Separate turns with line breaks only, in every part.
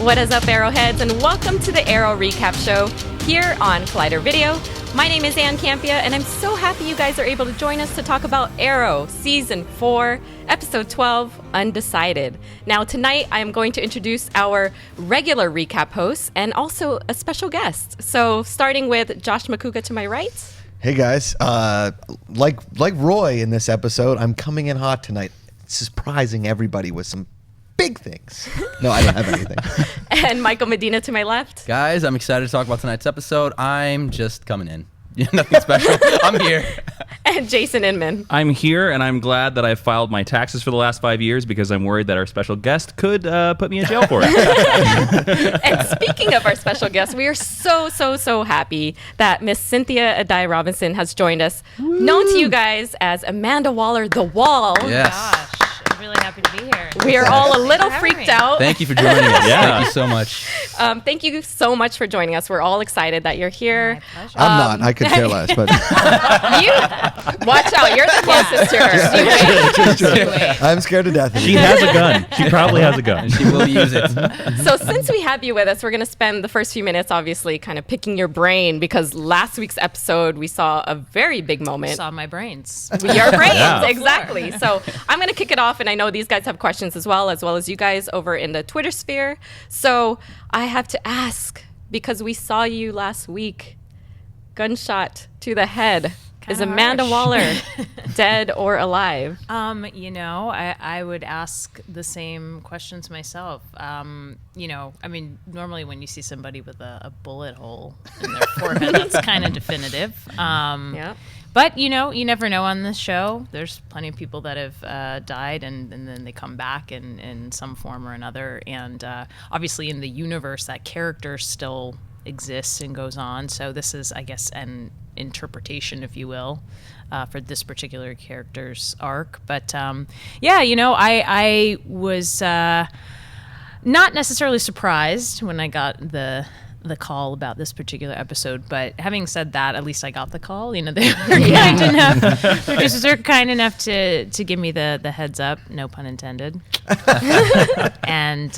What is up, Arrowheads, and welcome to the Arrow Recap Show here on Collider Video. My name is Ann Campea, and I'm so happy you guys are able to join us to talk about Arrow Season 4, Episode 12, Undecided. Now, tonight, I am going to introduce our regular recap hosts and also a special guest. So, starting with Josh Macuga to my right.
Hey, guys. Like Roy in this episode, I'm coming in hot tonight, surprising everybody with some big things. No, I don't have anything.
And Michael Medina to my left.
Guys, I'm excited to talk about tonight's episode. I'm just coming in. Nothing special. I'm here.
And Jason Inman.
I'm here, and I'm glad that I filed my taxes for the last 5 years because I'm worried that our special guest could put me in jail for it.
And speaking of our special guest, we are so happy that Miss Cynthia Addai-Robinson has joined us, known to you guys as Amanda Waller, The Wall.
Yes.
Gosh, I'm really happy to be here.
We are all a little freaked out.
Thank you for joining us.
Yeah.
Thank you so much.
Thank you so much for joining us. We're all excited that you're here.
My pleasure.
I'm not. I could care less, but
You watch out. You're the closest to her.
I'm scared to death of
She
you.
has a gun. She probably has a gun.
And she will use it.
So since we have you with us, we're going to spend the first few minutes obviously kind of picking your brain because last week's episode we saw a very big moment.
Saw my brains.
Your brains,
Yeah.
exactly. So I'm going to kick it off, and I know these guys have questions as well as you guys over in the Twitter sphere. So I have to ask, because we saw you last week, gunshot to the head. Is
Kinda
Amanda
harsh.
Waller dead or alive?
I would ask the same questions myself. Normally when you see somebody with a bullet hole in their forehead, that's kind of definitive.
Yeah.
But, you never know on this show. There's plenty of people that have died and then they come back in some form or another. And obviously in the universe, that character still exists and goes on. So this is, I guess, an interpretation, if you will, for this particular character's arc. But, I was not necessarily surprised when I got the call about this particular episode, but having said that, at least I got the call. They were kind enough. Producers are kind enough to give me the heads up, no pun intended. And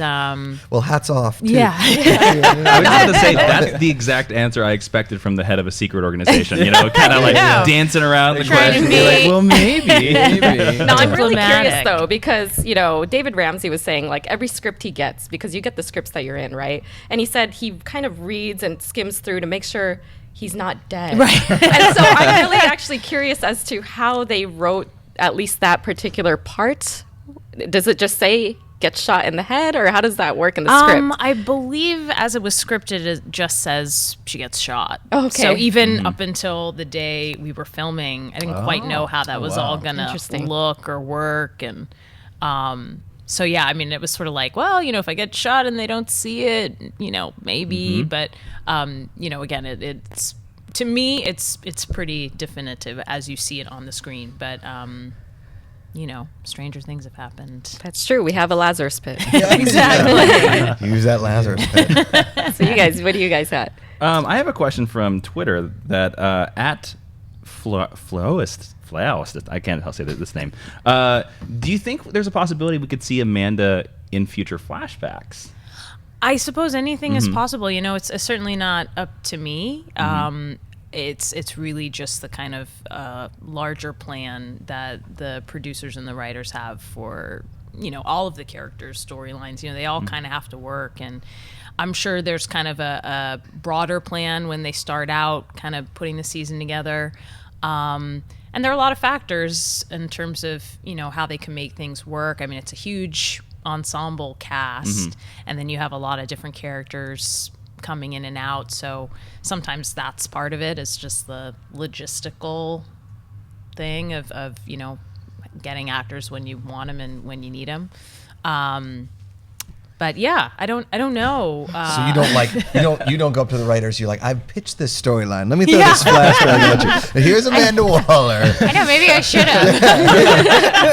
Well, hats off. Too.
yeah,
I was going to say, that's the exact answer I expected from the head of a secret organization. Kind of like
know.
dancing around the
Trying to
question.
be-
Be like, well, maybe.
No, I'm really curious
Diplomatic.
though, because David Ramsey was saying like every script he gets, because you get the scripts that you're in, right? And he said he kind of reads and skims through to make sure he's not dead.
Right.
And so I'm really actually curious as to how they wrote at least that particular part. Does it just say gets shot in the head, or how does that work in the script?
I believe as it was scripted, it just says she gets shot.
Okay.
So even up until the day we were filming, I didn't quite know how that was all gonna
Interesting.
look or work, and so yeah, I mean, it was sort of like, well, if I get shot and they don't see it, maybe, but again, it's to me, it's pretty definitive as you see it on the screen, but. Stranger things have happened.
That's true. We have a Lazarus pit.
Exactly.
Use that Lazarus pit.
So you guys, what do you guys got?
I have a question from Twitter that at Flowist, I can't say this name. Do you think there's a possibility we could see Amanda in future flashbacks?
I suppose anything is possible. It's certainly not up to me. It's really just the kind of larger plan that the producers and the writers have for all of the characters' storylines. They all kind of have to work, and I'm sure there's kind of a broader plan when they start out, kind of putting the season together. And there are a lot of factors in terms of how they can make things work. I mean, it's a huge ensemble cast, and then you have a lot of different characters coming in and out, so sometimes that's part of it. It's just the logistical thing of getting actors when you want them and when you need them. But yeah, I don't know.
So you don't go up to the writers. You're like, I've pitched this storyline. Let me throw this flashback at you. And here's Amanda Waller.
I know, maybe I should have.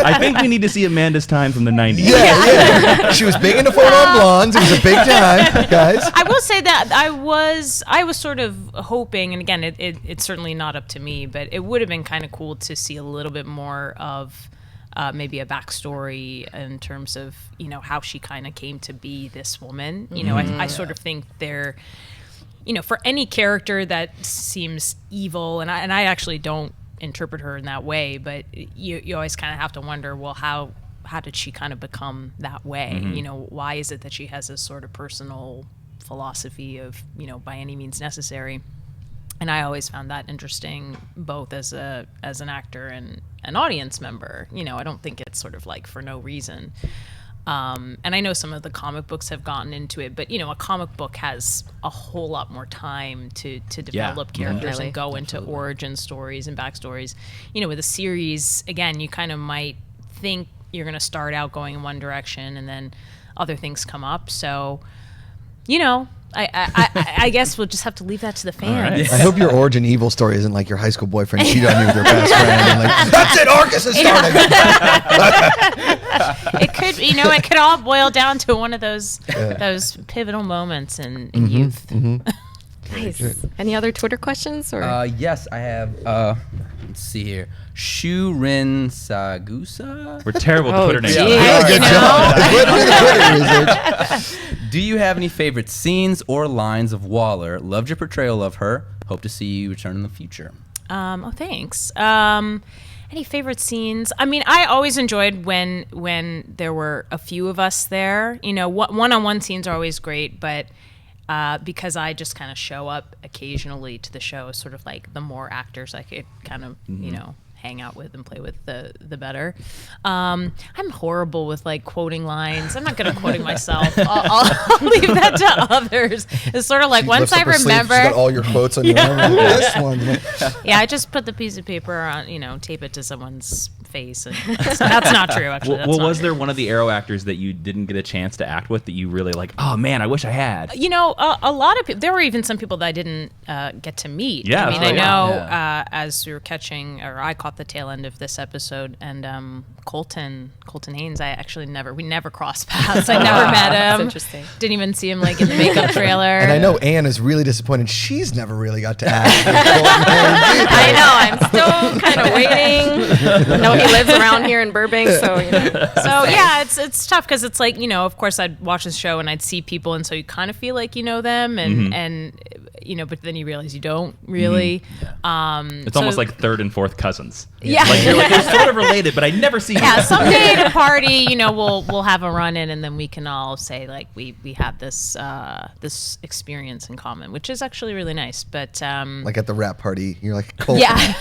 I think we need to see Amanda's time from the 90s.
Yeah. She was big into photo blondes. It was a big time, guys.
I will say that I was sort of hoping, and again, it's certainly not up to me, but it would have been kind of cool to see a little bit more of maybe a backstory in terms of, you know, how she kind of came to be this woman. You know, I sort of think they're, you know, for any character that seems evil, and I actually don't interpret her in that way, but you always kind of have to wonder, well, how did she kind of become that way? You know, why is it that she has this sort of personal philosophy of, you know, by any means necessary? And I always found that interesting, both as an actor and an audience member. You know, I don't think it's sort of like for no reason. And I know some of the comic books have gotten into it, but, you know, a comic book has a whole lot more time to develop characters and go into origin stories and backstories. You know, with a series, again, you kind of might think you're going to start out going in one direction and then other things come up. So, you know, I guess we'll just have to leave that to the fans.
Right. I hope your origin evil story isn't like your high school boyfriend cheated on you with your best friend and like, that's it, Arcus is starting.
It could, you know, it could all boil down to one of those pivotal moments in youth.
Nice. Any other Twitter questions? Or
Yes, I have. Let's see here. Shurin Sagusa.
We're terrible at Twitter names.
Yeah, good job. Twitter research.
Do you have any favorite scenes or lines of Waller? Loved your portrayal of her. Hope to see you return in the future.
Thanks. Any favorite scenes? I mean, I always enjoyed when there were a few of us there. You know, one-on-one scenes are always great, but because I just kind of show up occasionally to the show, sort of like the more actors I could kind of, you know, hang out with and play with, the better. I'm horrible with like quoting lines. I'm not good at quoting myself. I'll leave that to others. It's sort of like once I remember,
she's got all your quotes on your own. Like, this one.
Yeah, I just put the piece of paper on, you know, tape it to someone's face, and that's not true. Actually,
Well, was there one of the Arrow actors that you didn't get a chance to act with that you really like? Oh man, I wish I had.
You know, a lot of people. There were even some people that I didn't get to meet.
Yeah,
I mean,
oh,
I know
yeah.
as we were catching, or I caught the tail end of this episode, and Colton Haynes. We never crossed paths. I never met him.
That's interesting.
Didn't even see him like in the makeup trailer.
And I know Ann is really disappointed. She's never really got to act.
I know. I'm still kind of waiting. I know he lives around here in Burbank, so you know.
So yeah, it's tough because it's like, you know, of course I'd watch the show and I'd see people, and so you kind of feel like you know them, and you know, but then you realize you don't really.
It's almost like third and fourth cousins.
Yeah.
Like you're like, they're sort of related, but I never see you.
Yeah, someday at a party, you know, we'll have a run in, and then we can all say like we had this this experience in common, which is actually really nice. But
like at the rap party, you're like, cool.
yeah.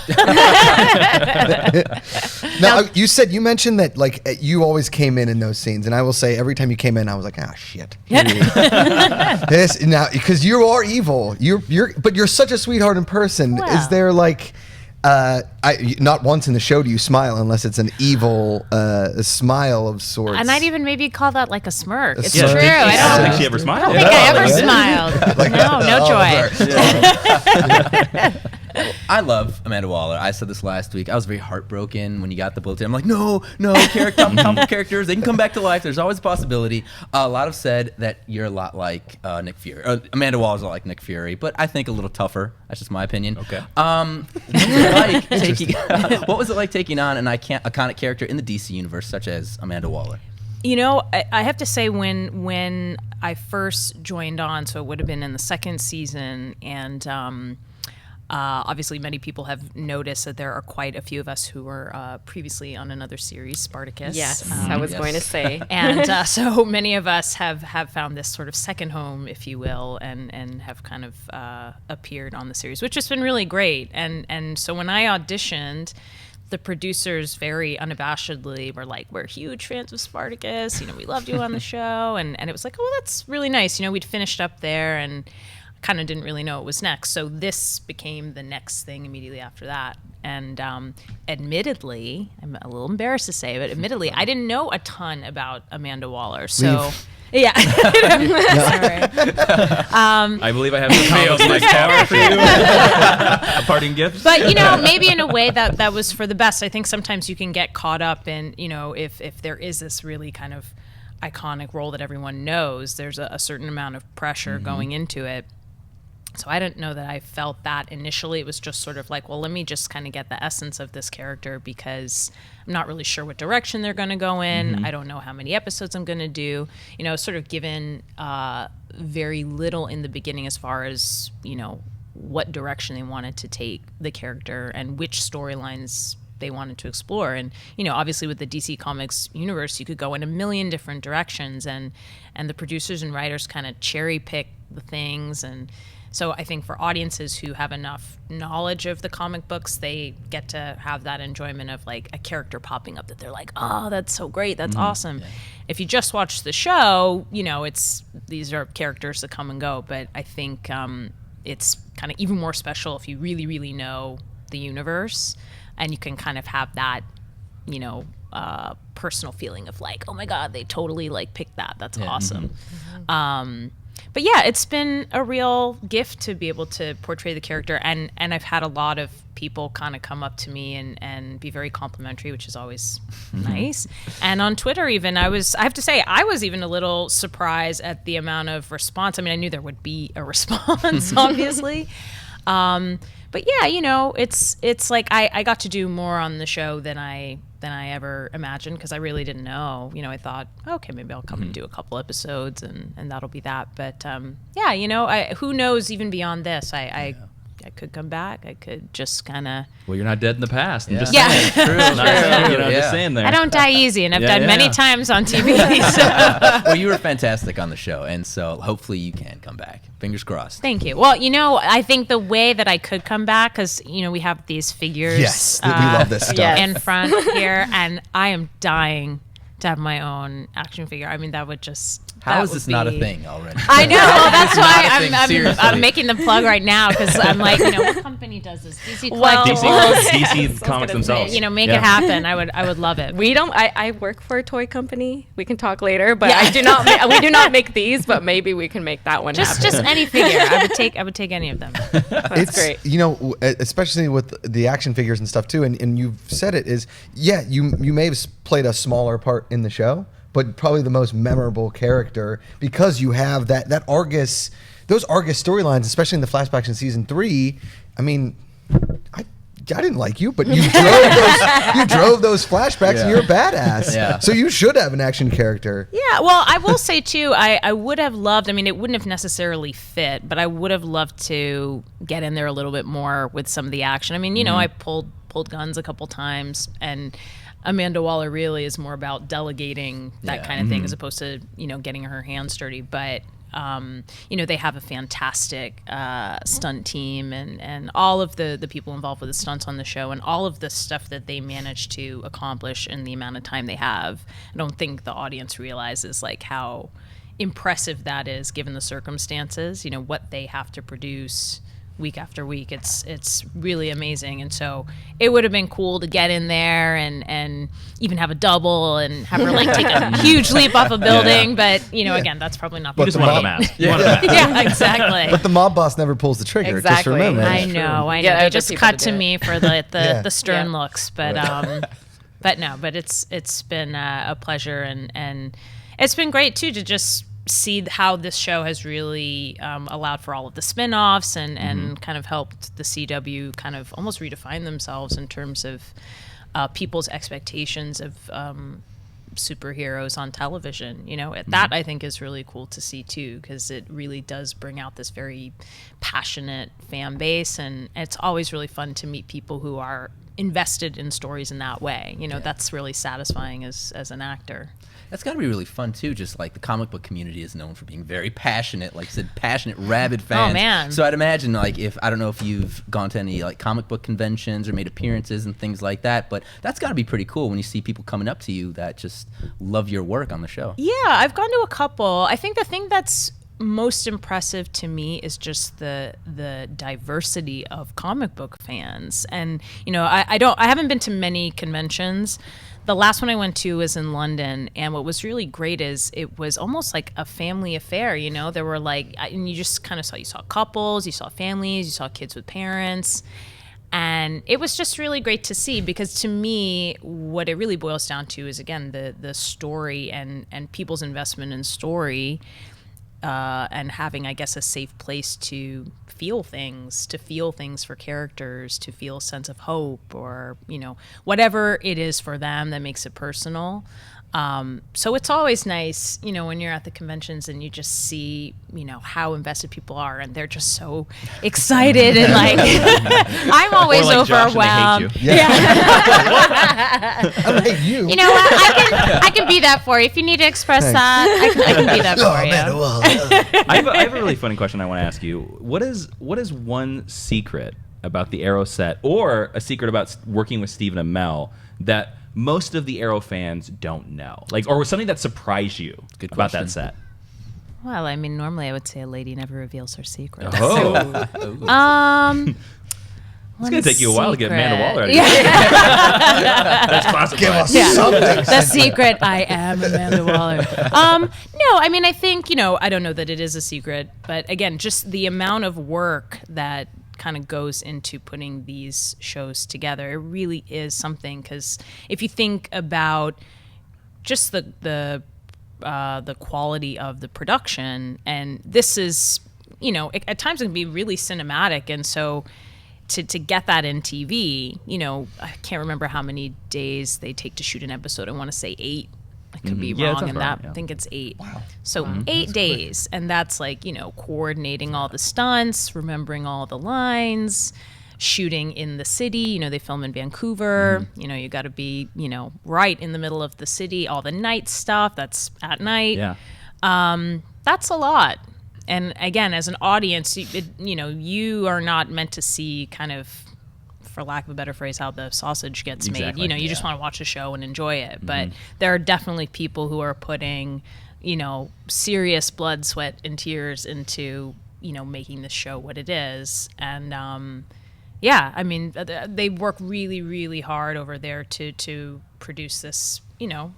Now, you mentioned that like you always came in those scenes, and I will say every time you came in, I was like, ah, shit. This now because you are evil. But you're such a sweetheart in person.
Well.
Is there like, not once in the show do you smile unless it's an evil smile of sorts.
And I'd even maybe call that like a smirk. It's
smirk.
true.
I don't
I
think she ever smiled.
don't think I ever
Yeah.
smiled. No joy.
I love Amanda Waller. I said this last week. I was very heartbroken when you got the bulletin. I'm like, no, comic characters. They can come back to life. There's always a possibility. A lot have said that you're a lot like Nick Fury. Amanda Waller's a lot like Nick Fury, but I think a little tougher. That's just my opinion.
Okay.
What was it like taking on an iconic character in the DC universe, such as Amanda Waller?
You know, I have to say when I first joined on, so it would have been in the second season, and obviously many people have noticed that there are quite a few of us who were previously on another series, Spartacus.
Yes, I was going to say.
And so many of us have found this sort of second home, if you will, and have kind of appeared on the series, which has been really great. And so when I auditioned, the producers very unabashedly were like, we're huge fans of Spartacus. You know, we loved you on the show. And it was like, oh, that's really nice. You know, we'd finished up there and kind of didn't really know what was next. So this became the next thing immediately after that. And admittedly, I'm a little embarrassed to say, but admittedly, I didn't know a ton about Amanda Waller. So... Yeah. Sorry.
I believe I have some comments in my car for you. A parting gift.
But, you know, maybe in a way that was for the best. I think sometimes you can get caught up in, you know, if there is this really kind of iconic role that everyone knows, there's a certain amount of pressure going into it. So I didn't know that I felt that initially. It was just sort of like, well, let me just kind of get the essence of this character because I'm not really sure what direction they're going to go in. I don't know how many episodes I'm going to do. Sort of given very little in the beginning as far as, what direction they wanted to take the character and which storylines they wanted to explore. And, obviously with the DC Comics universe, you could go in a million different directions and the producers and writers kind of cherry pick the things. And so I think for audiences who have enough knowledge of the comic books, they get to have that enjoyment of like a character popping up that they're like, oh, that's so great. That's awesome. Yeah. If you just watch the show, these are characters that come and go. But I think it's kind of even more special if you really, really know the universe and you can kind of have that, personal feeling of like, oh my God, they totally like picked that. That's awesome. But yeah, it's been a real gift to be able to portray the character, and I've had a lot of people kind of come up to me and be very complimentary, which is always nice. And on Twitter even, I have to say, I was even a little surprised at the amount of response. I mean, I knew there would be a response, obviously. But yeah, it's like I got to do more on the show than I ever imagined because I really didn't know. I thought, okay, maybe I'll come and do a couple episodes and that'll be that. But yeah, who knows even beyond this? I could come back. I could just kind of.
Well, you're not dead in the past.
Yeah.
Just saying there.
I don't die easy, and I've died many times on TV. So.
Well, you were fantastic on the show, and so hopefully you can come back. Fingers crossed.
Thank you. Well, I think the way that I could come back, because we have these figures.
Yes, we love this stuff.
In front here, and I am dying to have my own action figure. I mean, that would just.
How is this not a thing already?
I know. Well, that's why I'm making the plug right now because I'm like, what company does this? DC
DC Comics themselves.
Make it happen. I would love it.
We don't. I work for a toy company. We can talk later, but I do not. We do not make these, but maybe we can make that one happen.
Just any figure. I would take any of them.
That's great.
Especially with the action figures and stuff too. And you've said it is. Yeah, you may have played a smaller part in the show, but probably the most memorable character because you have that Argus, those Argus storylines, especially in the flashbacks in season 3. I mean, I didn't like you, but you drove those flashbacks and you're a badass. Yeah. So you should have an action character.
Yeah, well, I will say too, I would have loved, it wouldn't have necessarily fit, but I would have loved to get in there a little bit more with some of the action. I pulled guns a couple times, and Amanda Waller really is more about delegating that kind of thing as opposed to, getting her hands dirty. But, they have a fantastic stunt team and all of the people involved with the stunts on the show and all of the stuff that they manage to accomplish in the amount of time they have. I don't think the audience realizes like how impressive that is given the circumstances, what they have to produce week after week. It's really amazing. And so it would have been cool to get in there and even have a double and have her like take a huge leap off a building. But again, that's probably not.
You just want a mask.
Yeah, exactly.
But the mob boss never pulls the trigger.
Exactly.
Just remember.
I know. They just cut to me for the stern looks. But but it's been a pleasure and it's been great too to just see how this show has really allowed for all of the spin-offs and kind of helped the CW kind of almost redefine themselves in terms of people's expectations of superheroes on television. That I think is really cool to see too, because it really does bring out this very passionate fan base, and it's always really fun to meet people who are invested in stories in that way. That's really satisfying as an actor.
That's got to be really fun too. Just like the comic book community is known for being very passionate, like I said, passionate, rabid fans.
Oh man!
So I'd imagine, like, I don't know if you've gone to any like comic book conventions or made appearances and things like that, but that's got to be pretty cool when you see people coming up to you that just love your work on the show.
Yeah, I've gone to a couple. I think the thing that's most impressive to me is just the diversity of comic book fans. And I haven't been to many conventions. The last one I went to was in London, and what was really great is it was almost like a family affair. There were and you just kind of you saw couples, you saw families, you saw kids with parents, and it was just really great to see, because to me, what it really boils down to is, again, the story and people's investment in story. and having, I guess, a safe place to feel things for characters, to feel a sense of hope, or whatever it is for them that makes it personal. So it's always nice, when you're at the conventions and you just see, how invested people are, and they're just so excited and like, I'm always
Or like Josh and they hate
overwhelmed.
you.
I don't hate you.
You know what? I can be that for you. If you need to express that, I can be that for you.
I have a really funny question I want to ask you. What is one secret about the Arrow set, or a secret about working with Stephen and Mel, that most of the Arrow fans don't know? Like, or was something that surprised you about that set?
Well, I mean, normally I would say a lady never reveals her secrets.
Oh. It's going to take you a while to get Amanda Waller out of here. That's classic.
Give us
Yeah.
something.
The secret, I am Amanda Waller. No, I mean, I think, I don't know that it is a secret, but again, just the amount of work that kind of goes into putting these shows together, it really is something. Because if you think about just the quality of the production, and this is, at times it can be really cinematic, and so to get that in TV, I can't remember how many days they take to shoot an episode. I want to say 8. I could be
Yeah,
wrong in that.
yeah.
I think it's 8.
Wow.
So 8 days, and that's like, coordinating all the stunts, remembering all the lines, shooting in the city. They film in Vancouver. You got to be, right in the middle of the city. All the night stuff, that's at night.
Yeah.
That's a lot. And again, as an audience, you are not meant to see kind of, for lack of a better phrase, how the sausage gets
Exactly.
made. You just want to watch a show and enjoy it. But there are definitely people who are putting, serious blood, sweat, and tears into, making this show what it is. And I mean, they work really, really hard over there to produce this,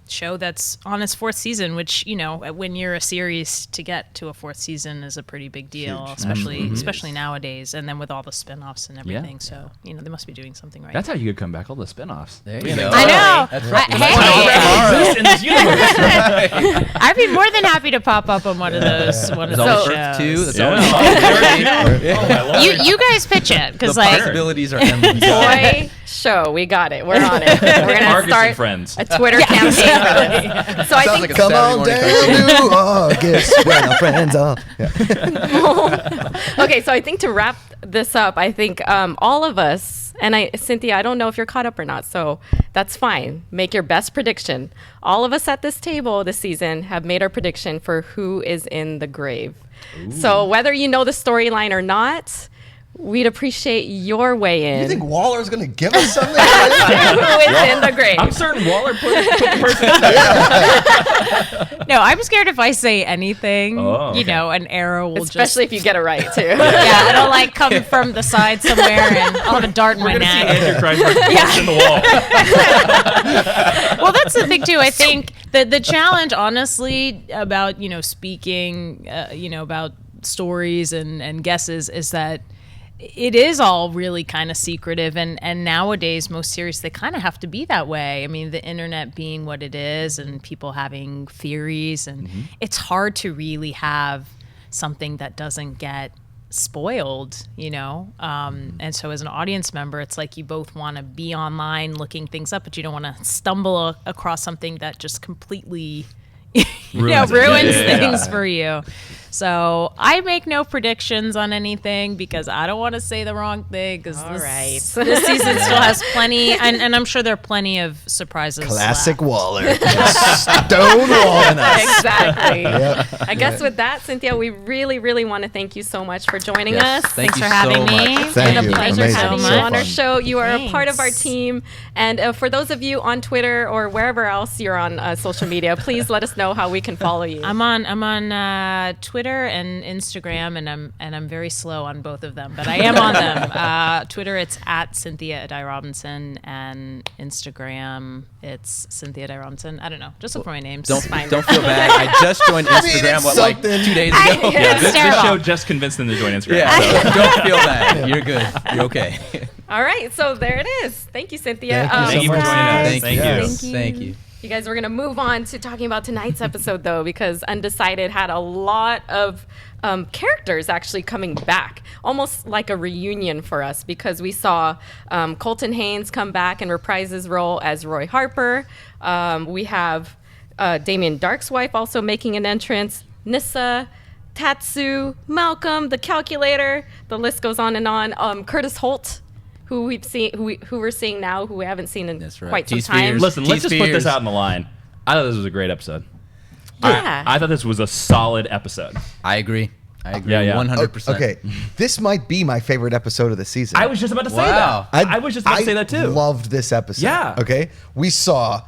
show that's on its 4th season, which, when you're a series, to get to a 4th season is a pretty big deal, especially nowadays. And then with all the spin-offs and everything.
Yeah.
So, they must be doing something right.
That's how you could come back, all the spin-offs.
There you go.
I know.
That's right.
Hey,
In this universe.
I'd be more than happy to pop up on one of those.
There's always Earth 2. That's always
You guys pitch it, because
the possibilities are endless.
Boy show, we got it. We're on it. We're gonna
Argus and
start
Friends.
a Twitter campaign for this. So I
Sounds
think
like a
Come
Saturday
on
morning
down to August when our friends are. Yeah.
okay. So I think to wrap this up, I think all of us, and Cynthia, I don't know if you're caught up or not, so that's fine. Make your best prediction. All of us at this table this season have made our prediction for who is in the grave. So whether you know the storyline or not, we'd appreciate your weigh in.
You think Waller's going to give us something?
who is in the grave?
I'm certain Waller put the person in there.
No, I'm scared if I say anything,
Oh, okay.
an arrow will
Especially if you get it right, too.
yeah, it'll like come from the side somewhere, and I'll have a dart in my
We're going to see
neck.
Antichrist punch in the wall.
Well, that's the thing too. I think the challenge, honestly, about speaking, about stories and guesses, is that it is all really kind of secretive, and nowadays most series, they kind of have to be that way. I mean, the internet being what it is, and people having theories, and it's hard to really have something that doesn't get spoiled, and so as an audience member, it's like you both want to be online looking things up, but you don't want to stumble across something that just completely ruins things for you. So I make no predictions on anything, because I don't want to say the wrong thing, because this season still has plenty, and I'm sure there are plenty of surprises
Classic
left.
Waller. Stonewalling us.
Exactly.
Yep.
I guess with that, Cynthia, we really, really want to thank you so much for joining
Yes,
us.
thank
Thanks
you
for having
so
me.
much.
It's
Thank
been a
you.
pleasure
Amazing.
having
so
you
So
on
much.
our
fun.
show. You are a part of our
Thanks.
team. And for those of you on Twitter or wherever else you're on social media, please let us know how we can follow you.
I'm on Twitter and Instagram, and I'm very slow on both of them, but I am on them. Twitter, it's at Cynthia Addai-Robinson, and Instagram, it's Cynthia Addai-Robinson. I don't know. Just look for my names.
Don't
It's fine.
feel bad. I just joined Instagram
it's
like
something.
2 days ago.
It's
This
terrible.
show just convinced them to join Instagram.
Yeah,
So.
don't feel bad. You're good. You're okay.
All right. So there it is. Thank you, Cynthia.
Thank you so
Thank you for
much.
joining us.
Thank
Thank
you.
you.
Thank you.
Thank you.
You guys, we're going to move on to talking about tonight's episode, though, because Undecided had a lot of characters actually coming back, almost like a reunion for us, because we saw Colton Haynes come back and reprise his role as Roy Harper. We have Damien Dark's wife also making an entrance, Nyssa, Tatsu, Malcolm, the Calculator. The list goes on and on. Curtis Holt, who we've seen, who we're seeing now, who we haven't seen in quite some time.
Listen, let's just put this out on the line. I thought this was a great episode.
Yeah.
I thought this was a solid episode.
I agree.
Yeah.
100%.
Okay, this might be my favorite episode of the season.
I was just about to say
Wow.
that. I was just about to say that too.
I loved this episode.
Yeah.
Okay, we saw,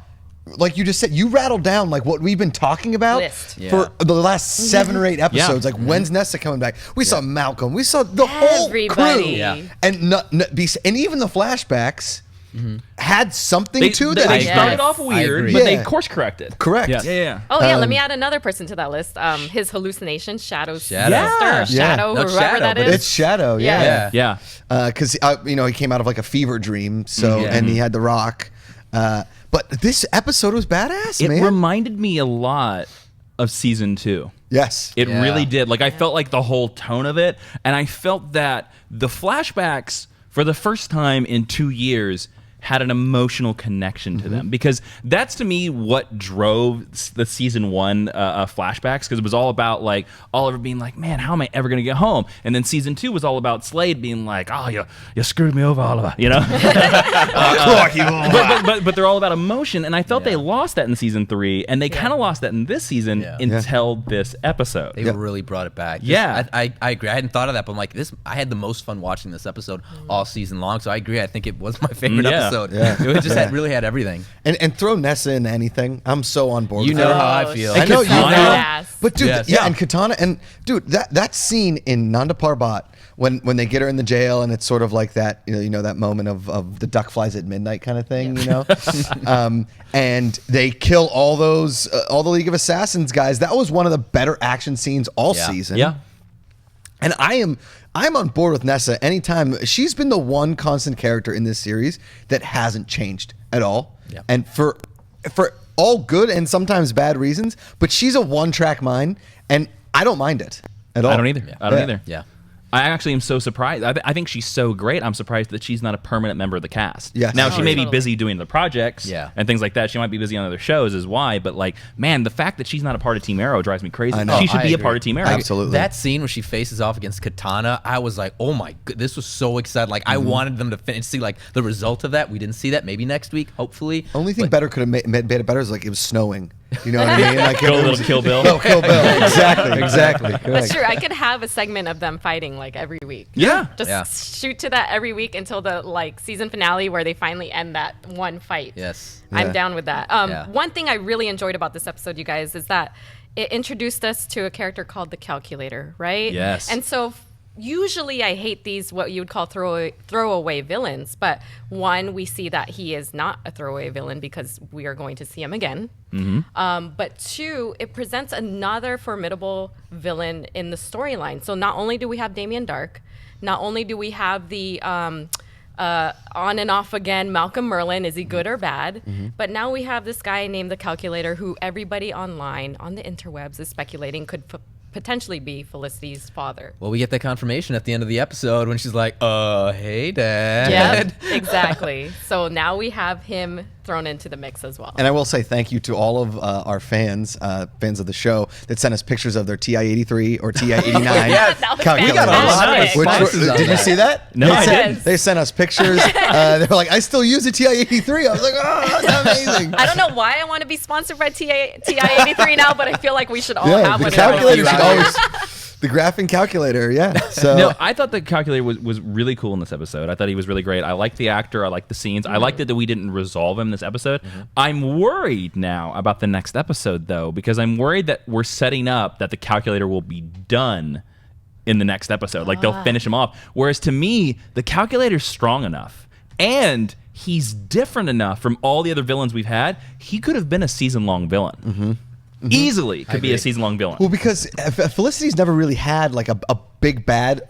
like you just said, you rattled down like what we've been talking about
List.
for the last 7 or 8 episodes. Like when's Nessa coming back? We saw Malcolm. We saw the whole crew.
Everybody.
Yeah.
And and even the flashbacks had something to them.
They started
Yes.
off weird,
agree.
but they
Yeah.
course corrected.
Correct.
Yeah.
Oh yeah, let me add another person to that list. His hallucination, Shadow's
Shadow.
sister,
Yeah.
Shadow,
No,
whoever
Shadow,
that
but
is.
It's Shadow. Yeah.
Yeah.
Yeah.
Because he came out of like a fever dream, so
Yeah.
and he had the rock. But this episode was badass,
It
man.
reminded me a lot of season 2.
Yes.
It
Yeah.
really did. Like I felt like the whole tone of it, and I felt that the flashbacks for the first time in 2 years had an emotional connection to them, because that's to me what drove the season 1 flashbacks, because it was all about like Oliver being like, man, how am I ever gonna get home? And then season 2 was all about Slade being like, oh, you screwed me over, Oliver, you know. but they're all about emotion, and I felt they lost that in season 3, and they kind of lost that in this season until this episode.
They really brought it back.
Yeah.
I agree. I hadn't thought of that, but I'm like, I had the most fun watching this episode all season long, so I agree. I think it was my favorite episode.
Yeah.
It just really had everything.
And throw Nessa into anything. I'm so on board.
You
with
know
that.
how I feel.
I know you
Katana.
know.
Yes.
But dude,
Yes.
and Katana, and dude, that scene in Nanda Parbat when they get her in the jail, and it's sort of like that, you know that moment of the duck flies at midnight kind of thing, you know. And they kill all the League of Assassins guys. That was one of the better action scenes all season.
Yeah.
And I'm on board with Nessa anytime. She's been the one constant character in this series that hasn't changed at all.
Yeah.
And for all good and sometimes bad reasons, but she's a one-track mind, and I don't mind it at all.
I don't either. I don't either.
Yeah.
I actually am so surprised. I think she's so great. I'm surprised that she's not a permanent member of the cast.
Yes.
Now, she may be
Totally.
busy doing the projects and things like that. She might be busy on other shows is why. But, like, man, the fact that she's not a part of Team Arrow drives me crazy.
I know.
She should
I
be a
agree.
part of Team Arrow.
Absolutely.
That scene when she faces off against Katana, I was like, oh my god, this was so exciting. Like, I wanted them to finish, see like the result of that. We didn't see that. Maybe next week, hopefully.
Only thing better could have made it better is like it was snowing. You know what I mean? Like
Go a little Kill Bill.
Oh, Kill Bill. Exactly.
That's
Correct.
true. I could have a segment of them fighting like every week.
Yeah.
Just shoot to that every week until the like season finale where they finally end that one fight.
Yes.
I'm
Yeah.
down with that. One thing I really enjoyed about this episode, you guys, is that it introduced us to a character called the Calculator, right?
Yes.
And so usually I hate these what you would call throwaway villains, but one, we see that he is not a throwaway villain because we are going to see him again. But two, it presents another formidable villain in the storyline. So not only do we have Damien Dark, not only do we have the on and off again Malcolm Merlin, is he good or bad? But now we have this guy named the Calculator who everybody online on the interwebs is speculating could potentially be Felicity's father.
Well, we get that confirmation at the end of the episode when she's like, hey, Dad.
Yep, exactly. So now we have him thrown into the mix as well.
And I will say thank you to all of our fans of the show that sent us pictures of their TI-83 or TI-89
That was
calculators.
We got a lot of
fantastic.
responses on
Did you
that.
see that?
No,
They
I
sent-
didn't.
They sent us pictures. They were like, I still use a TI-83. I was like, oh, that's amazing.
I don't know why I want to be sponsored by TI-83 now, but I feel like we should all
Yeah,
have
the
one. in our
calculator
life.
should always... The graphing calculator, yeah. So
No, I thought the Calculator was really cool in this episode. I thought he was really great. I liked the actor. I liked the scenes. I liked it that we didn't resolve him this episode. I'm worried now about the next episode, though, because I'm worried that we're setting up that the Calculator will be done in the next episode. Like, they'll finish him off. Whereas, to me, the Calculator's strong enough. And he's different enough from all the other villains we've had. He could have been a season-long villain. easily could be a season-long villain.
Well, because Felicity's never really had like a big bad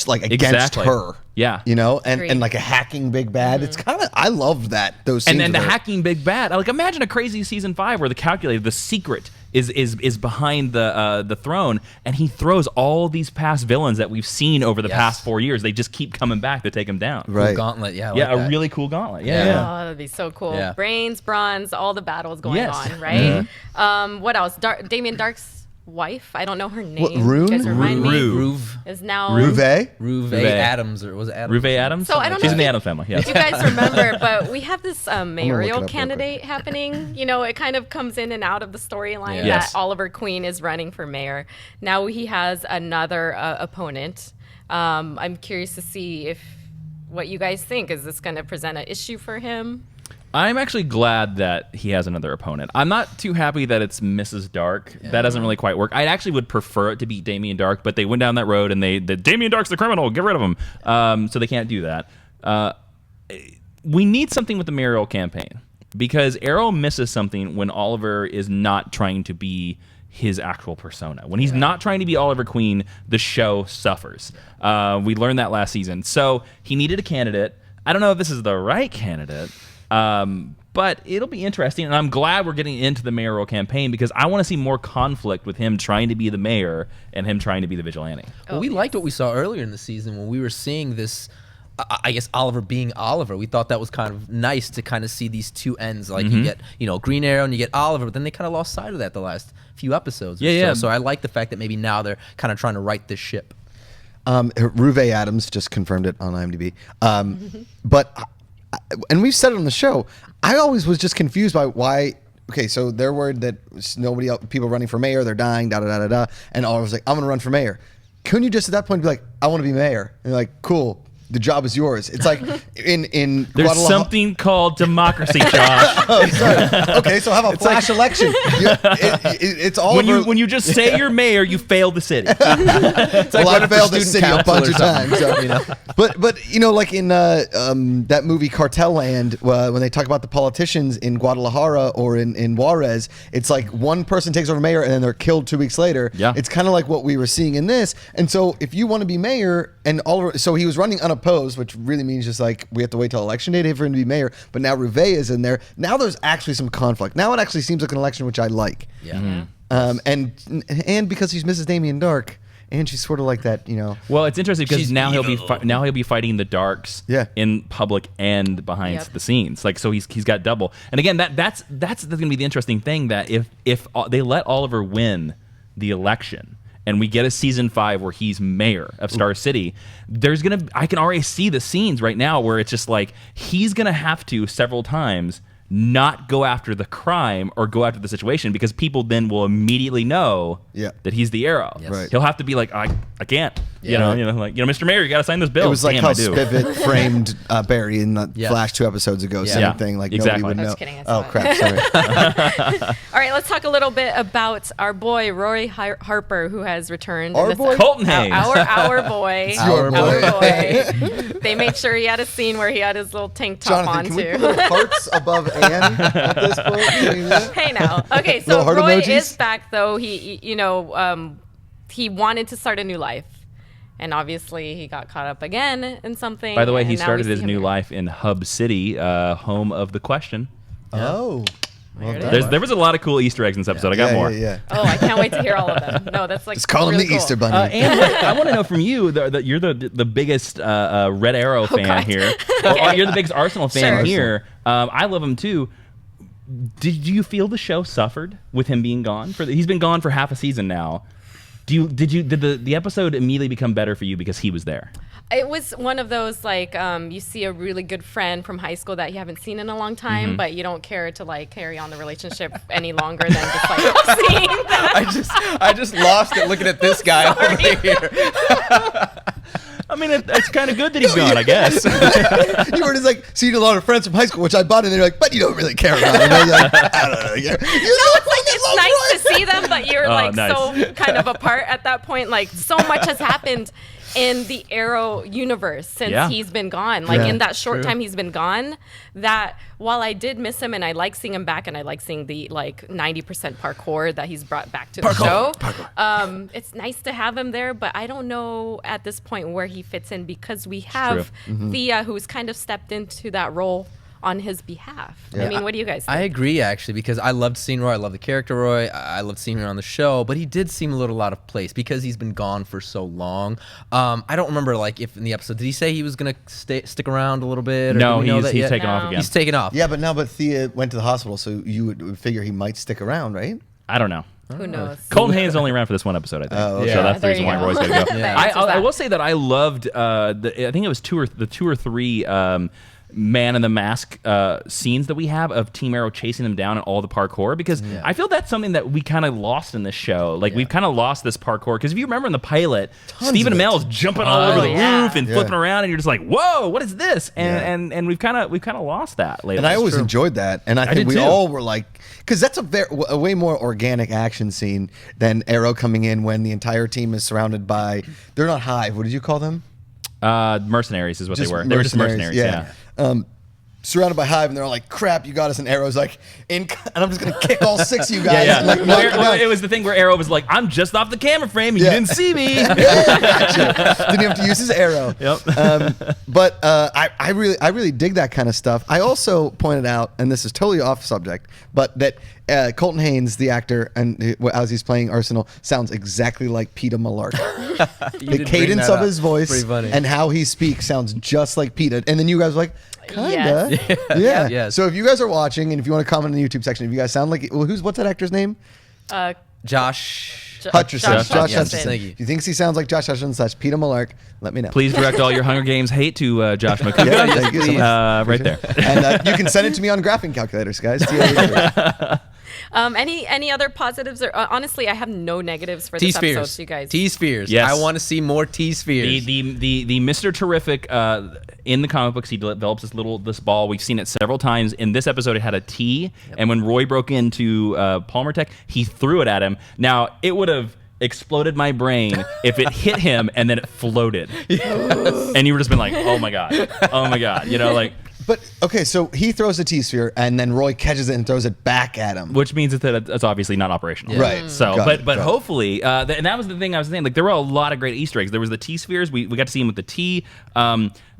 like against her.
Yeah.
You know,
Agreed.
and like a hacking big bad. It's kind of, I love those scenes.
And then the
with her.
hacking big bad. Like, imagine a crazy season 5 where the calculator, the secret, is behind the throne, and he throws all these past villains that we've seen over the past 4 years. They just keep coming back to take him down.
Right.
Cool gauntlet, yeah. I
Yeah,
like that.
a really cool gauntlet.
Oh,
Yeah.
that'd be so cool.
Yeah.
Brains, bronze, all the battles going
Yes.
on, right? What else? Damien Dark's wife, I don't know her name.
What, Rune?
You guys remind me.
Ruve
Is now
Ruve?
Ruve Adams, or was it Adams?
Ruve Adams?
So I don't
She's
know
in the
if-
Adams family,
If
yes.
you guys remember, but we have this
look it
mayoral
up real
candidate happening. You know, it kind of comes in and out of the storyline
Yeah.
Yes.
that Oliver Queen is running for mayor. Now he has another opponent. I'm curious to see what you guys think. Is this going to present an issue for him?
I'm actually glad that he has another opponent. I'm not too happy that it's Mrs. Dark. That doesn't really quite work. I actually would prefer it to be Damien Dark, but they went down that road and Damien Dark's the criminal. Get rid of him. So they can't do that. We need something with the mayoral campaign because Arrow misses something when Oliver is not trying to be his actual persona. When he's not trying to be Oliver Queen, the show suffers. We learned that last season. So he needed a candidate. I don't know if this is the right candidate. But it'll be interesting, and I'm glad we're getting into the mayoral campaign because I want to see more conflict with him trying to be the mayor and him trying to be the vigilante.
Well, we liked what we saw earlier in the season when we were seeing this, I guess, Oliver being Oliver. We thought that was kind of nice to kind of see these two ends. Like you get, Green Arrow and you get Oliver, but then they kind of lost sight of that the last few episodes.
Yeah.
So I like the fact that maybe now they're kind of trying to right this ship.
Ruve Adams just confirmed it on IMDb. But and we've said it on the show, I always was just confused by why. Okay, so they're worried that nobody else, people running for mayor, they're dying, da da da da da, and Oliver was like, "I'm gonna run for mayor." Couldn't you just at that point be like, "I want to be mayor"? And you're like, "Cool, the job is yours." It's like in
There's
Guadalajara-
something called democracy, Josh.
Oh, sorry. Okay, so how about flash election? It's all
when you just say you're mayor, you fail the city.
It's like
Well, I
running for
failed the
student
city a
council
bunch
or
of
something,
times. So, but like in that movie Cartel Land, when they talk about the politicians in Guadalajara or in Juarez, it's like one person takes over mayor and then they're killed 2 weeks later.
Yeah.
It's kind of like what we were seeing in this. And so if you want to be mayor, and Oliver, so he was running unopposed, which really means just like we have to wait till election day for him to be mayor. But now Ruve is in there. Now there's actually some conflict. Now it actually seems like an election, which I like.
Yeah.
And because he's Mrs. Damien Dark, and she's sort of like that,
Well, it's interesting because
She's
now
evil.
he'll be fighting the Darks in public and behind
Yep.
the scenes. Like, so he's got double. And again, that's going to be the interesting thing, that if they let Oliver win the election and we get a season 5 where he's mayor of Star City, I can already see the scenes right now where it's just like he's gonna have to several times not go after the crime or go after the situation because people then will immediately know that he's the Arrow.
Yes. Right.
He'll have to be like, I can't.
Yeah.
Mr. Mayor, you got to sign this bill.
It was like
Damn,
how
I do.
Spivot framed Barry in the
Yeah.
Flash 2 episodes ago.
Yeah.
Same
Yeah,
thing. Like
exactly.
nobody would
I
know.
was kidding, I saw
Oh
it.
crap! Sorry.
All right, let's talk a little bit about our boy Roy Harper, who has returned.
Our boy?
Colton Haynes.
Our boy.
Your boy.
boy. They made sure he had a scene where he had his little tank top
Jonathan,
on
can we
too.
put little hearts above Ann at this point? Can we do that?
Hey now. Okay, so
Little heart
Roy
emojis?
is back though. He wanted to start a new life. And obviously he got caught up again in something.
By the way,
and
he
now
started
we
his
see him
new
here.
life in Hub City, home of the Question.
Oh. Well
it
done.
is.
There was a lot of cool Easter eggs in this episode. I got more.
Yeah.
Oh, I can't wait to hear all of them. No, that's like
Just call him
really
the Easter
cool.
Bunny.
And I want to know from you, you're the biggest Red Arrow fan
God.
here.
Okay.
Or you're the biggest Arsenal fan
Sure.
here. I love him too. Did you feel the show suffered with him being gone? He's been gone for half a season now. Did the episode immediately become better for you because he was there?
It was one of those like you see a really good friend from high school that you haven't seen in a long time, but you don't care to like carry on the relationship any longer than just like seeing them.
I just lost it looking at this guy over here.
I mean, it's kind of good that he's gone, I guess.
You were just like seeing a lot of friends from high school, which I bought, and they're like, "But you don't really care about them." I was like, I don't know. Yeah.
It's nice to see them, but you're like
nice.
so kind of apart at that point. Like so much has happened in the Arrow universe since he's been gone. Like in that short time he's been gone, that while I did miss him and I like seeing him back and I like seeing the like 90% parkour that he's brought back to the show, it's nice to have him there, but I don't know at this point where he fits in because we have Thea who's kind of stepped into that role on his behalf. I mean, what do you guys think?
I agree, actually, because I loved seeing Roy. I love the character Roy. I loved seeing her on the show, but he did seem a little out of place because he's been gone for so long. I don't remember, like, if in the episode, did he say he was going to stick around a little bit? Or
no, he's taken off again.
He's taken off.
Yeah, but Thea went to the hospital, so you would figure he might stick around, right?
I don't know.
Who knows?
Colton Haynes only ran for this one episode, I think.
Oh, okay.
So that's the reason why Roy's got to go. I will say that I loved, I think it was two or three Man in the Mask scenes that we have of Team Arrow chasing them down and all the parkour, because I feel that's something that we kind of lost in this show. Like we've kind of lost this parkour, because if you remember in the pilot, Stephen Amell's jumping all over the roof and flipping around, and you're just like, whoa, what is this? And we've kind of lost that lately.
And I always enjoyed that, and I think we all were like, because that's a way more organic action scene than Arrow coming in when the entire team is surrounded by, they're not Hive, what did you call them?
Mercenaries is what they were. They were just mercenaries, yeah.
Surrounded by Hive, and they're all like, crap, you got us. And Arrow's like, and I'm just going to kick all six of you guys. And like,
it was the thing where Arrow was like, I'm just off the camera frame, and you didn't see me.
Gotcha. Didn't have to use his arrow.
Yep.
But I really dig that kind of stuff. I also pointed out, and this is totally off subject, but that Colton Haynes, the actor, and as he's playing Arsenal, sounds exactly like Peter Malark. The cadence of his voice and how he speaks sounds just like Peter. And then you guys were like, kinda. Yes.
Yes.
So if you guys are watching, and if you want to comment in the YouTube section, if you guys sound like, what's that actor's name?
Josh
Hutcherson. Josh
yes.
Hutcherson.
Thank you.
If you think he sounds like Josh Hutcherson / Peter Malark, let me know.
Please direct all your Hunger Games hate to Josh Macuga.
Thank you so much.
Right there.
And you can send it to me on graphing calculators, guys.
Any other positives? Or honestly, I have no negatives for this episode. So you guys,
T-Spheres.
Yes.
I want to see more T-Spheres.
The Mr. Terrific in the comic books, he develops this ball. We've seen it several times. In this episode, it had a T, and when Roy broke into Palmer Tech, he threw it at him. Now it would have exploded my brain if it hit him and then it floated, and you were just been like, oh my god, you know, like.
But okay, so he throws a T-sphere, and then Roy catches it and throws it back at him,
which means that it's obviously not operational,
right?
So, but hopefully, and that was the thing I was saying. Like, there were a lot of great Easter eggs. There was the T-spheres. We got to see him with the T.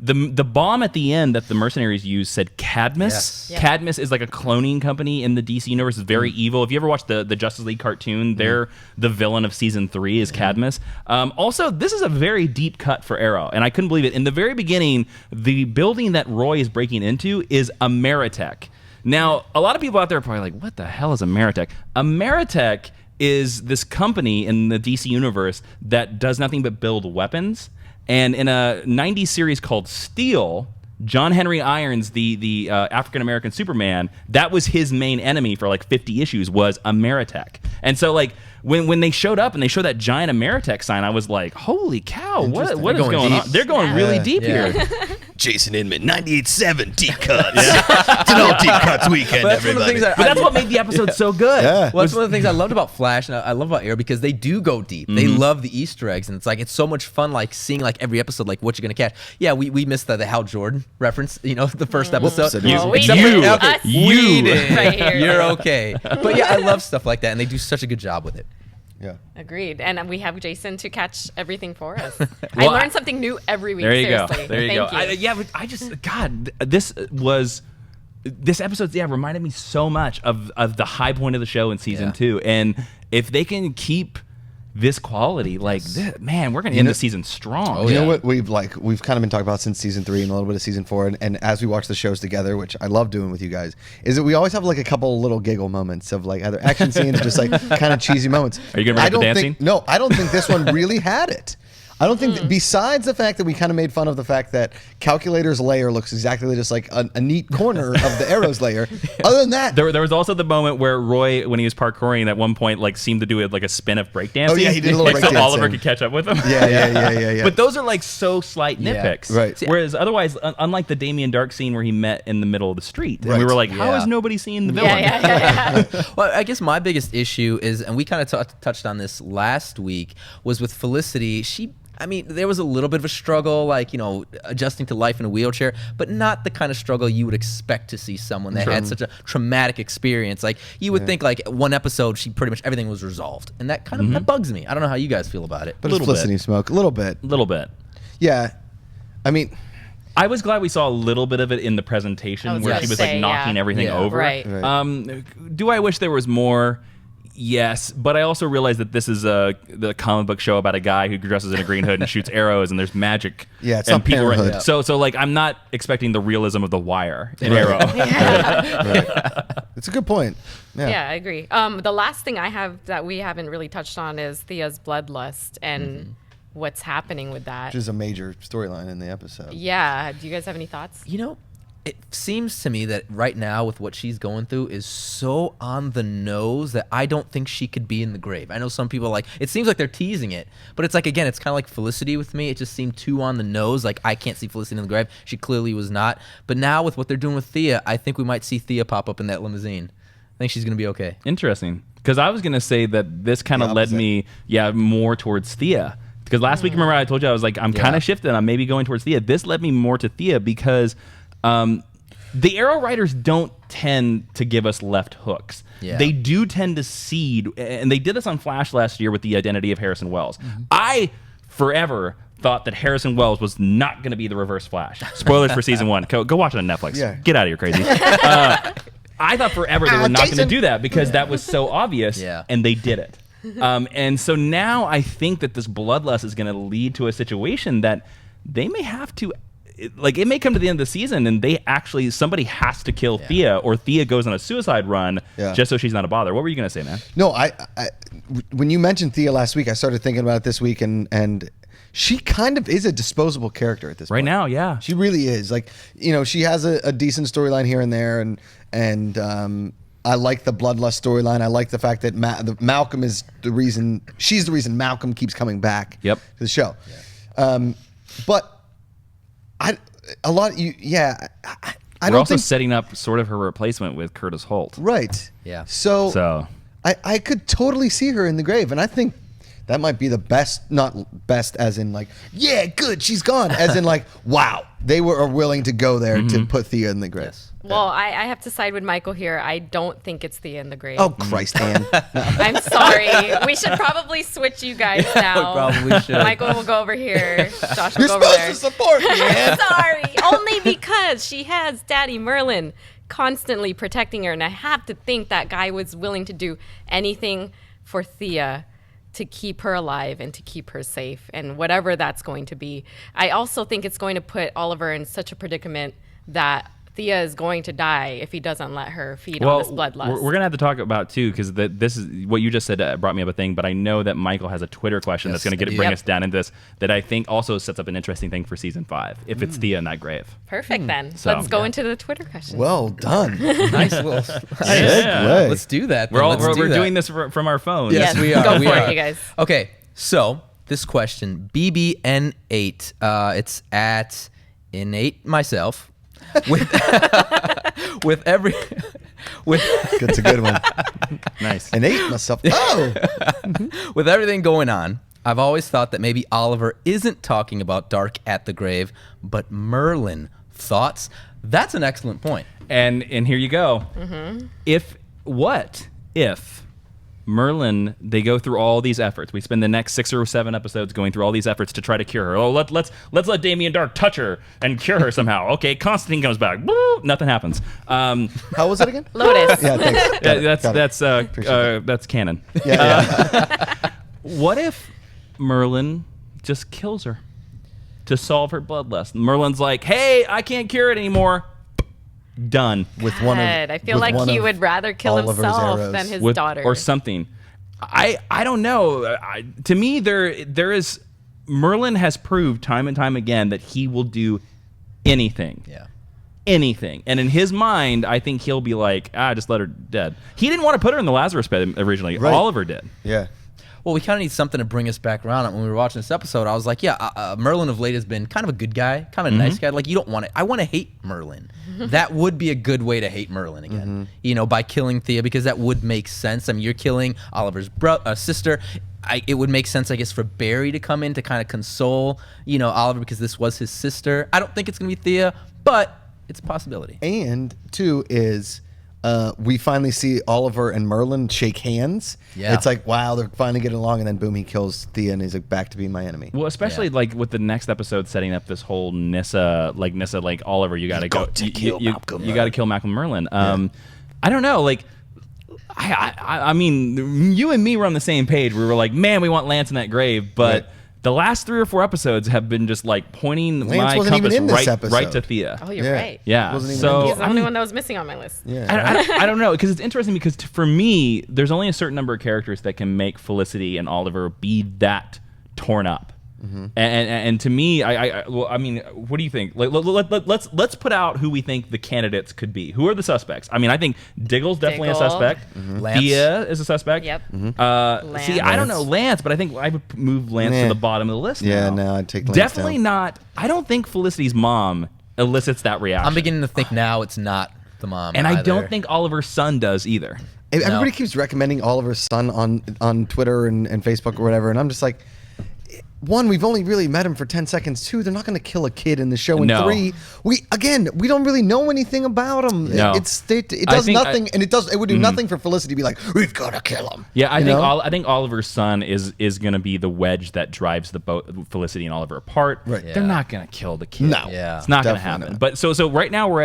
The bomb at the end that the mercenaries used said Cadmus.
Yes.
Yeah.
Cadmus is like a cloning company in the DC universe. It's very evil. If you ever watched the Justice League cartoon, they're the villain of season 3 is Cadmus. Also, this is a very deep cut for Arrow, and I couldn't believe it. In the very beginning, the building that Roy is breaking into is Ameritech. Now, a lot of people out there are probably like, what the hell is Ameritech? Ameritech is this company in the DC universe that does nothing but build weapons. And in a 90s series called Steel, John Henry Irons, the African-American Superman, that was his main enemy for like 50 issues, was Ameritech. And so like when they showed up and they showed that giant Ameritech sign, I was like, holy cow, what is going on? They're going really deep here.
Jason Inman, 98.7 deep cuts. It's an all deep cuts weekend, everybody.
But that's what made the episode so good.
Yeah.
Well, that's one of the things I loved about Flash, and I love about Arrow, because they do go deep. They love the Easter eggs, and it's like, it's so much fun, like seeing like every episode, like what you're gonna catch. Yeah, we missed the Hal Jordan reference, you know, the first episode.
We did. Right here.
You're okay. But yeah, I love stuff like that, and they do such a good job with it.
Yeah.
Agreed. And we have Jason to catch everything for us. I learn something new every week.
There you
seriously.
go. There you go. But I just, God, this episode, reminded me so much of the high point of the show in season 2. And if they can keep this quality, like, man, we're going to end the season strong.
You know what we've kind of been talking about since season 3 and a little bit of season 4, and as we watch the shows together, which I love doing with you guys, is that we always have like a couple little giggle moments of like either action scenes or just like kind of cheesy moments.
Are you going to bring up the dancing?
No, I don't think this one really had it. I don't think, besides the fact that we kind of made fun of the fact that Calculator's lair looks exactly just like a neat corner of the Arrow's lair. Other than that,
there was also the moment where Roy, when he was parkouring, at one point like seemed to do it like a spin of breakdancing.
Oh yeah, he did a little breakdancing.
So Oliver could catch up with him.
Yeah.
But those are like so slight nitpicks.
Right.
Whereas otherwise, unlike the Damien Dark scene where he met in the middle of the street, and we were like, how is nobody seeing the villain?
Yeah.
Well, I guess my biggest issue is, and we kind of touched on this last week, was with Felicity. I mean, there was a little bit of a struggle, like, adjusting to life in a wheelchair, but not the kind of struggle you would expect to see someone that had such a traumatic experience. Like, you would think, like, one episode, pretty much everything was resolved. And that kind of that bugs me. I don't know how you guys feel about it.
But it's Felicity Smoke. A little bit. Yeah. I mean,
I was glad we saw a little bit of it in the presentation where she was like knocking everything over.
Right.
Do I wish there was more? Yes, but I also realized that this is the comic book show about a guy who dresses in a green hood and shoots arrows, and there's magic.
Yeah, it's
and
not Parenthood.
Right. So like I'm not expecting the realism of The Wire in Arrow.
It's a good point.
Yeah, I agree. The last thing I have that we haven't really touched on is Thea's bloodlust and what's happening with that.
Which is a major storyline in the episode.
Yeah. Do you guys have any thoughts?
It seems to me that right now with what she's going through is so on the nose that I don't think she could be in the grave. I know some people it seems like they're teasing it, but it's like, again, it's kind of like Felicity with me. It just seemed too on the nose. Like, I can't see Felicity in the grave. She clearly was not. But now with what they're doing with Thea, I think we might see Thea pop up in that limousine. I think she's going to be okay.
Interesting. Because I was going to say that this kind of led me, more towards Thea. Because last week, remember I told you, I was like, I'm kind of shifted. I'm maybe going towards Thea. This led me more to Thea because the Arrow writers don't tend to give us left hooks. Yeah. They do tend to seed, and they did this on Flash last year with the identity of Harrison Wells. I forever thought that Harrison Wells was not going to be the Reverse Flash. Spoilers for season 1. Go watch it on Netflix. Yeah. Get out of here, crazy. I thought forever they were not going to do that because that was so obvious, and they did it. And so now I think that this bloodlust is going to lead to a situation that they may have to, it may come to the end of the season and somebody has to kill Thea, or Thea goes on a suicide run just so she's not a bother. What were you going to say, man?
No, I when you mentioned Thea last week, I started thinking about it this week, and she kind of is a disposable character at this point.
Right now, yeah.
She really is. Like, she has a decent storyline here and there, and I like the bloodlust storyline. I like the fact that Malcolm is the reason. She's the reason Malcolm keeps coming back to the show. Yeah. But I
We're also setting up sort of her replacement with Curtis Holt.
Right.
Yeah.
So I could totally see her in the grave, and I think that might be the best. Not best as in like, yeah, good, she's gone. As in like, wow, they are willing to go there to put Thea in the grave.
Yes.
Well, I have to side with Michael here. I don't think it's Thea in the grave.
Oh, Christ, Ann.
I'm sorry. We should probably switch you guys now.
Probably should.
Michael will go over here. Josh will
You're
go over there.
supposed to support me, Ann.
Sorry. Only because she has Daddy Merlin constantly protecting her. And I have to think that guy was willing to do anything for Thea to keep her alive and to keep her safe, and whatever that's going to be. I also think it's going to put Oliver in such a predicament that Thea is going to die if he doesn't let her feed on this bloodlust.
We're going to have to talk about, too, because this is what you just said brought me up a thing, but I know that Michael has a Twitter question that's going to bring us down into this that I think also sets up an interesting thing for season 5, if it's Thea in that grave.
Perfect, then.
So,
let's go into the Twitter question.
Well done.
Nice little.
Yeah.
Let's do that.
We're doing this from our phones.
Yes, we are.
Go
we
for
are.
it, you guys.
Okay, so this question, BBN8, it's at innate myself. With every
That's a good one.
Nice.
And ate myself. Oh,
with everything going on, I've always thought that maybe Oliver isn't talking about Dark at the grave, but Merlin. Thoughts? That's an excellent point.
And here you go. If Merlin, they go through all these efforts. We spend the next 6 or 7 episodes going through all these efforts to try to cure her. Oh, let's let Damien Dark touch her and cure her somehow. Okay, Constantine comes back. Woo, nothing happens.
how was it again?
Lotus.
Yeah, thanks.
That's canon.
Yeah.
What if Merlin just kills her to solve her bloodlust? Merlin's like, hey, I can't cure it anymore. Done.
With one of,
I feel like he would rather kill
Oliver's
himself
arrows.
than his
with,
daughter.
or something. I don't know. To me, there is Merlin has proved time and time again that he will do anything.
Yeah.
Anything. And in his mind, I think he'll be like, just let her dead. He didn't want to put her in the Lazarus pit originally.
Right.
Oliver did.
Yeah.
Well, we kind of need something to bring us back around. When we were watching this episode, I was like, Merlin of late has been kind of a good guy, kind of a nice guy. Like, you don't want it. I want to hate Merlin. That would be a good way to hate Merlin again, by killing Thea, because that would make sense. I mean, you're killing Oliver's sister. it would make sense, I guess, for Barry to come in to kind of console, Oliver, because this was his sister. I don't think it's going to be Thea, but it's a possibility.
And two is we finally see Oliver and Merlin shake hands.
Yeah.
It's like, wow, they're finally getting along, and then boom, he kills Thea, and he's like, back to being my enemy.
Well, especially like with the next episode setting up this whole Nyssa, like Oliver, you got to go. You got to kill Malcolm Merlin. I don't know, like. I mean, you and me were on the same page. We were like, man, we want Lance in that grave, but the last 3 or 4 episodes have been just like pointing
Lance
my
wasn't
compass
even in this
right to
episode.
Thea.
Oh, you're right.
Yeah.
Wasn't even
So
He's the only one that was missing on my list.
Yeah.
I don't know, because it's interesting because for me, there's only a certain number of characters that can make Felicity and Oliver be that torn up. And to me, I mean, what do you think? Like, let's put out who we think the candidates could be. Who are the suspects? I mean, I think Diggle's definitely a
Diggle.
suspect.
Lance.
Thea is a suspect.
Yep.
See, I don't know Lance, but I think I would move Lance to the bottom of the list.
Yeah,
now.
no, I'd take Lance
definitely
down.
not. I don't think Felicity's mom elicits that reaction.
I'm beginning to think now it's not the mom.
and I
either.
don't think Oliver's son does either.
Everybody keeps recommending Oliver's son on Twitter and Facebook or whatever, and I'm just like, one, we've only really met him for 10 seconds. 2, they're not going to kill a kid in the show. And
No.
3, we don't really know anything about him.
No.
It does
think
nothing, and it would do nothing for Felicity to be like, we've got to kill him.
Yeah, I
You
think
know?
I think Oliver's son is going to be the wedge that drives the Felicity and Oliver apart.
Right.
They're not going to kill the kid.
No.
Yeah.
It's not going to
Definitely
happen.
not.
But so right now we're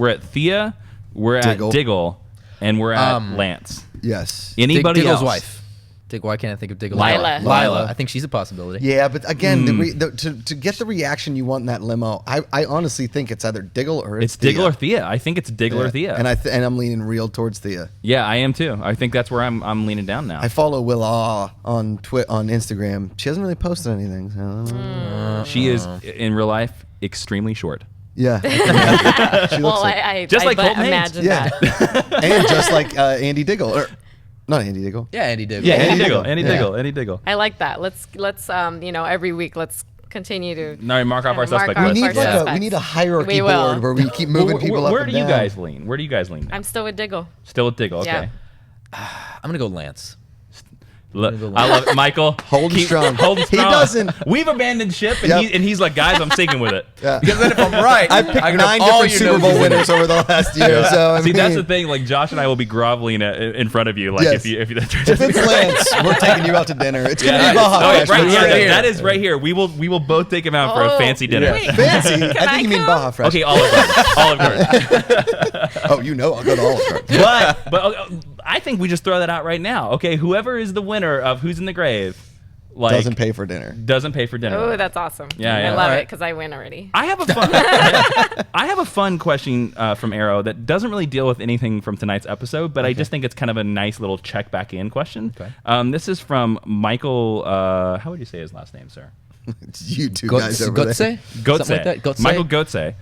at Thea, we're at Diggle, and we're at Lance.
Yes.
Anybody
Diggle's
else?
wife. Why can't I think of Diggle's
Lila.
wife? Lila. I think she's a possibility.
Yeah, but again, to get the reaction you want in that limo, I honestly think it's either Diggle or
It's Diggle or Thea. I think it's Diggle or Thea.
And I'm leaning real towards Thea.
Yeah, I am too. I think that's where I'm leaning down now.
I follow Willa on Instagram. She hasn't really posted anything. So.
She is in real life extremely short.
Yeah. She looks
Well,
like,
I
Just like Colton Haynes.
imagine
yeah,
that.
and just like Andy Diggle, or not Andy Diggle.
Yeah, Andy Diggle.
Yeah,
Andy
Andy
Diggle.
Diggle.
I like that. Let's every week let's continue to.
No, mark off our
Mark
suspect
our
We
list.
need
first
like
suspects.
we need a hierarchy
We will.
board where we keep moving people up
Where
and
do you
down.
guys lean? Where do you guys lean? Now?
I'm still with Diggle.
Still with Diggle. Okay.
Yeah.
I'm going to go Lance.
I love it, Michael.
Holding strong.
Holding
He
strong.
doesn't-
We've abandoned ship, and,
Yep.
he's like, guys, I'm sticking with it.
Yeah.
Because then if I'm right,
I picked
I can
9
have all
different
your
Super
noses
Bowl
in
winners over the last year. So I
See, that's
mean,
the thing. Like Josh and I will be groveling in front of you. Like
Yes.
if you
if it's Lance, we're taking you out to dinner. It's gonna
Yeah,
be Baja
oh,
Fresh.
right
We're
here.
sorry.
That is right here. We will both take him out for a fancy dinner.
Wait,
Fancy.
Can
I think you mean
come?
Baja Fresh.
Okay, Olive Garden.
Oh, you know I'll go to Olive Garden.
But I think we just throw that out right now. Okay, whoever is the winner of Who's in the Grave, like
Doesn't pay for dinner.
doesn't pay for dinner.
Oh, that's awesome.
Yeah, yeah.
I love
Alright.
it because I win already.
I have a fun. I have a fun question from Arrow that doesn't really deal with anything from tonight's episode, but I just think it's kind of a nice little check back in question.
Okay.
This is from Michael. How would you say his last name, sir?
It's you two guys over there.
Gotze?
Gotze.
Something like that? Gotze?
Michael Gotze.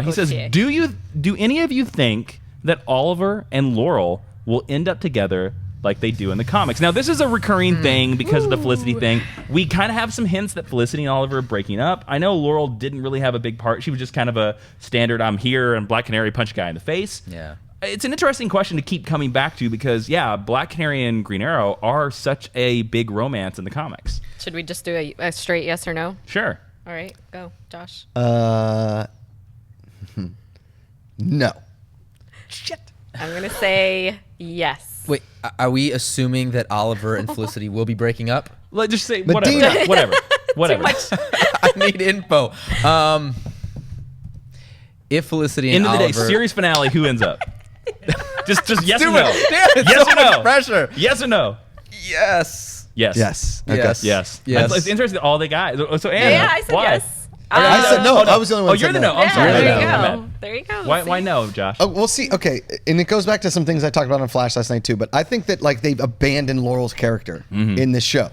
He says,
Gotze.
do any of you think that Oliver and Laurel will end up together like they do in the comics? Now, this is a recurring thing because of the Felicity thing. We kind of have some hints that Felicity and Oliver are breaking up. I know Laurel didn't really have a big part. She was just kind of a standard, I'm here, and Black Canary punch a guy in the face.
Yeah.
It's an interesting question to keep coming back to because, yeah, Black Canary and Green Arrow are such a big romance in the comics.
Should we just do a straight yes or no?
Sure.
All right, go, Josh.
No.
I'm gonna say yes.
Wait, are we assuming that Oliver and Felicity will be breaking up?
Let's just say
Medina.
whatever.
I need info. If Felicity and
End of the day,
Oliver...
series finale, who ends up? just yes or
Do
no.
it. Damn, it's
Yes
so
or no?
much pressure.
Yes or no?
Yes.
Yes.
Yes. Okay.
Yes.
Yes.
Yes.
It's interesting that all the guys. So Anna,
Yeah, I said
why?
yes.
I said no. I was the only one.
Oh,
who
you're
said
the no. I'm
Yeah,
sorry.
there
no,
you
no,
go.
no.
There you go.
Why
See?
no, Josh?
Oh, we'll see. Okay, and it goes back to some things I talked about on Flash last night too. But I think that like they've abandoned Laurel's character in this show.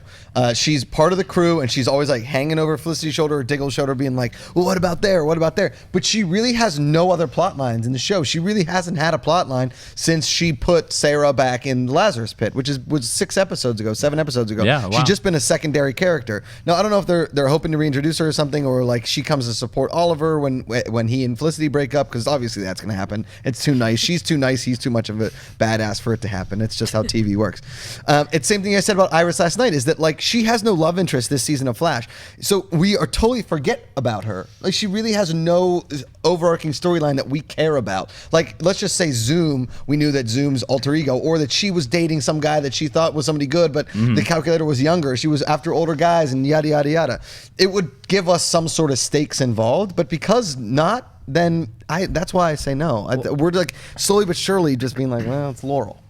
She's part of the crew, and she's always like hanging over Felicity's shoulder or Diggle's shoulder, being like, "Well, what about there? What about there?" But she really has no other plot lines in the show. She really hasn't had a plot line since she put Sarah back in the Lazarus Pit, which was 7 episodes ago.
Yeah, wow.
She's just been a secondary character. Now I don't know if they're hoping to reintroduce her or something, or like she comes to support Oliver when he and Felicity break up. up because obviously that's going to happen. It's too nice. She's too nice. He's too much of a badass for it to happen. It's just how TV works. It's same thing I said about Iris last night, is that like she has no love interest this season of Flash. So we are totally forget about her. Like she really has no overarching storyline that we care about. Like let's just say Zoom, we knew that Zoom's alter ego, or that she was dating some guy that she thought was somebody good, but the calculator was younger. She was after older guys and yada, yada, yada. It would give us some sort of stakes involved, but because not, then that's why I say no. We're like slowly but surely just being like, well, it's Laurel.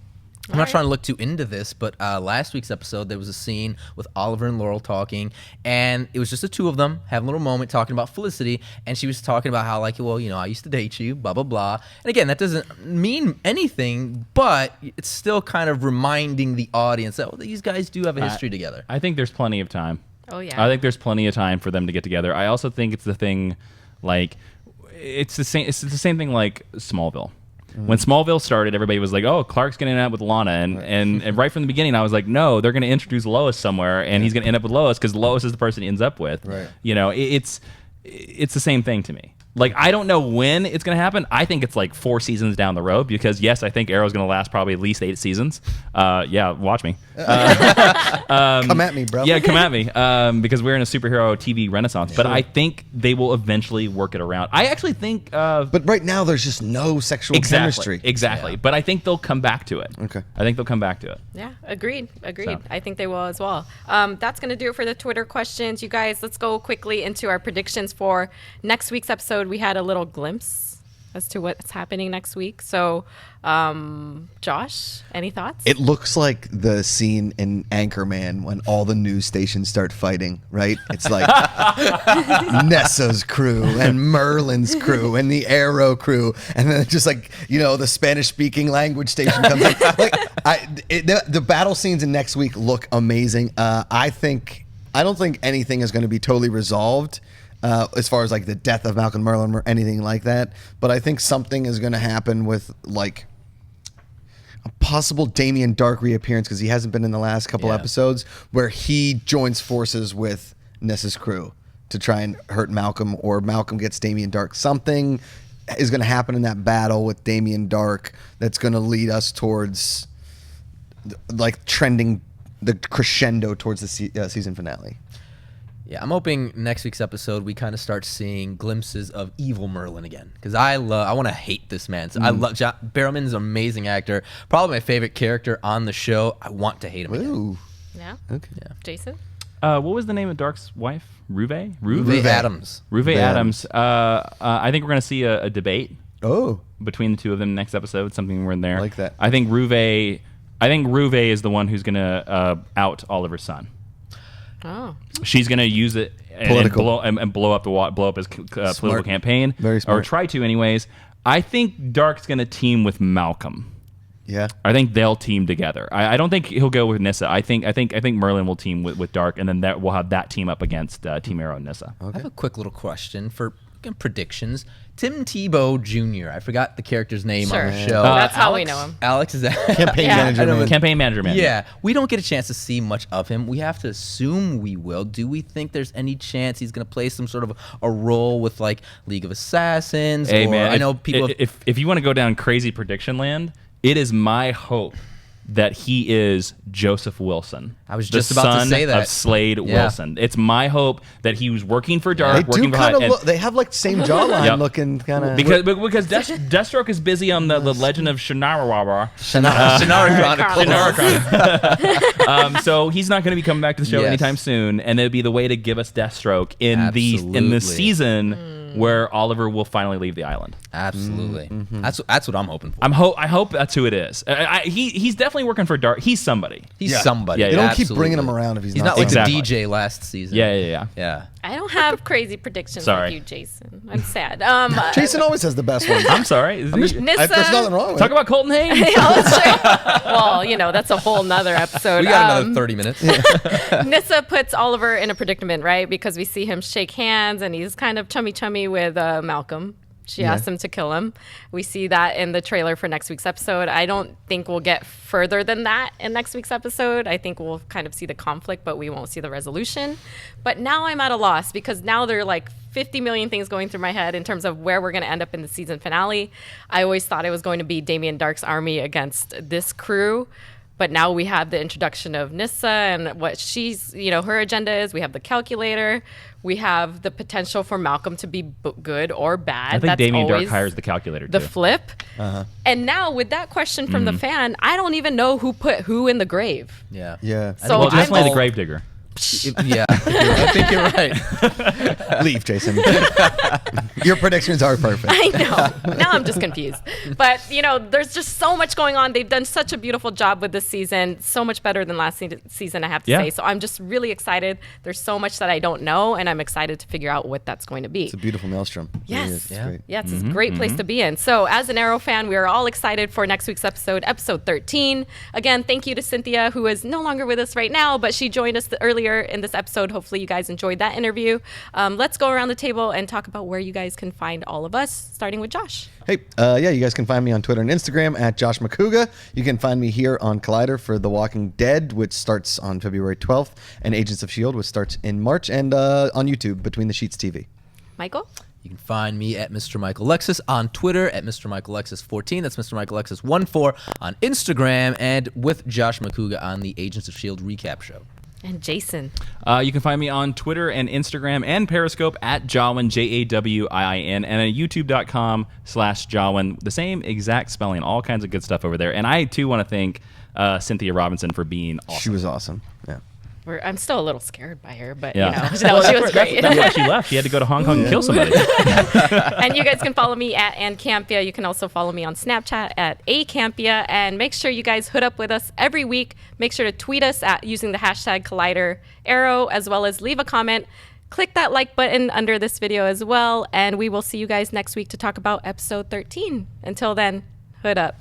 I'm not trying to look too into this, but last week's episode, there was a scene with Oliver and Laurel talking, and it was just the two of them having a little moment talking about Felicity, and she was talking about how, like, well, you know, I used to date you, blah, blah, blah. And again, that doesn't mean anything, but it's still kind of reminding the audience that, well, these guys do have a history together.
I think there's plenty of time.
Oh, yeah.
I think there's plenty of time for them to get together. I also think it's the thing, like, it's the same thing like Smallville. When Smallville started, everybody was like, "Oh, Clark's going to end up with Lana," and right from the beginning, I was like, "No, they're going to introduce Lois somewhere, and he's going to end up with Lois because Lois is the person he ends up with."
Right.
You know, it's the same thing to me. Like, I don't know when it's going to happen. I think it's like 4 seasons down the road because, yes, I think Arrow's going to last probably at least 8 seasons. Yeah, watch me.
Come at me, bro.
Yeah, come at me because we're in a superhero TV renaissance. But I think they will eventually work it around. I actually think...
but right now, there's just no sexual chemistry.
Exactly. Yeah. But I think they'll come back to it.
Okay.
I think they'll come back to it.
Yeah, agreed.
So.
I think they will as well. That's going to do it for the Twitter questions. You guys, let's go quickly into our predictions for next week's episode. We had a little glimpse as to what's happening next week. So, Josh, any thoughts?
It looks like the scene in Anchorman when all the news stations start fighting, right? It's like Nessa's crew and Merlin's crew and the Arrow crew, and then just like, you know, the Spanish-speaking language station comes in. Like, the battle scenes in next week look amazing. I don't think anything is going to be totally resolved. As far as like the death of Malcolm Merlin or anything like that, but I think something is going to happen with like a possible Damien Dark reappearance because he hasn't been in the last couple episodes, where he joins forces with Nessa's crew to try and hurt Malcolm, or Malcolm gets Damien Dark. Something is going to happen in that battle with Damien Dark that's going to lead us towards like trending the crescendo towards the season finale.
Yeah, I'm hoping next week's episode we kind of start seeing glimpses of evil Merlin again, because I want to hate this man. So I love Barrowman's an amazing actor, probably my favorite character on the show. I want to hate him again.
Yeah.
Okay.
Yeah.
Jason?
What was the name of Dark's wife? Ruve
Adams.
Ruve Adams. I think we're going to see a debate between the two of them next episode. Something we're in there.
Like that.
I think Ruve is the one who's going to out Oliver's son.
Oh.
She's going to use it and blow up his political campaign.
Very smart.
Or try to, anyways. I think Dark's going to team with Malcolm.
Yeah.
I think they'll team together. I don't think he'll go with Nyssa. I think Merlin will team with Dark, and then we'll have that team up against Team Arrow and Nyssa.
Okay. I have a quick little question for predictions. Tim Tebow Jr. I forgot the character's name on the show.
That's how we know him.
Alex, is that
Campaign manager man.
Yeah, we don't get a chance to see much of him. We have to assume we will. Do we think there's any chance he's going to play some sort of a role with like League of Assassins?
Hey man,
I know people.
If you want to go down crazy prediction land, it is my hope that he is Joseph Wilson.
I was just about to say that.
Of Slade Wilson. It's my hope that he was working for Dark.
They do kind of they have like same jawline looking kind of.
Because Deathstroke is busy on the Legend of Shannara Chronicles. So he's not going to be coming back to the show anytime soon, and it'd be the way to give us Deathstroke in the season where Oliver will finally leave the island.
Absolutely. That's what I'm hoping for.
I hope that's who it is. He's definitely working for Dark. He's somebody.
He's somebody.
They don't keep bringing him around if he's not.
He's not like the DJ last season.
Yeah.
I don't have crazy predictions like you, Jason. I'm sad.
Jason always has the best ones.
I'm sorry.
There's nothing wrong with
Talk
it.
about Colton Haynes.
Well, that's a whole nother episode.
We got another 30 minutes.
Nyssa puts Oliver in a predicament, right? Because we see him shake hands and he's kind of chummy with Malcolm. She asked him to kill him. We see that in the trailer for next week's episode. I don't think we'll get further than that in next week's episode. I think we'll kind of see the conflict, but we won't see the resolution. But now I'm at a loss because now there are like 50 million things going through my head in terms of where we're going to end up in the season finale. I always thought it was going to be Damien Dark's army against this crew. But now we have the introduction of Nyssa and what she's, her agenda is. We have the calculator. We have the potential for Malcolm to be good or bad.
I think Damien Dark hires the calculator,
the
too.
flip. And now with that question from the fan, I don't even know who put who in the grave.
Yeah.
So
Well, definitely the Gravedigger.
Yeah, I think you're right.
Leave, Jason. Your predictions are perfect.
I know. Now I'm just confused. But, there's just so much going on. They've done such a beautiful job with this season. So much better than last season, I have to say. So I'm just really excited. There's so much that I don't know, and I'm excited to figure out what that's going to be.
It's a beautiful maelstrom.
Yes.
Really
It's a great place to be in. So as an Arrow fan, we are all excited for next week's episode 13. Again, thank you to Cynthia, who is no longer with us right now, but she joined us earlier in this episode. Hopefully you guys enjoyed that interview. Let's go around the table and talk about where you guys can find all of us, starting with Josh.
Hey, you guys can find me on Twitter and Instagram at Josh Macuga. You can find me here on Collider for The Walking Dead, which starts on February 12th, and Agents of S.H.I.E.L.D., which starts in March, and on YouTube, Between the Sheets TV.
Michael?
You can find me at Mr. Michael Lexus on Twitter at Mr. Michael Lexus 14. That's Mr. Michael Lexus 14 on Instagram, and with Josh Macuga on the Agents of S.H.I.E.L.D. recap show.
And Jason.
You can find me on Twitter and Instagram and Periscope at Jawin, Jawin, and at youtube.com/Jawin. The same exact spelling, all kinds of good stuff over there. And I, too, want to thank Cynthia Robinson for being awesome.
She was awesome. Yeah.
I'm still a little scared by her, but,
Yeah.
she was great.
That's why she left. She had to go to Hong Kong and kill somebody.
And you guys can follow me at Ann Campea. You can also follow me on Snapchat at @Campea. And make sure you guys hood up with us every week. Make sure to tweet us using the hashtag ColliderArrow, as well as leave a comment. Click that like button under this video as well. And we will see you guys next week to talk about episode 13. Until then, hood up.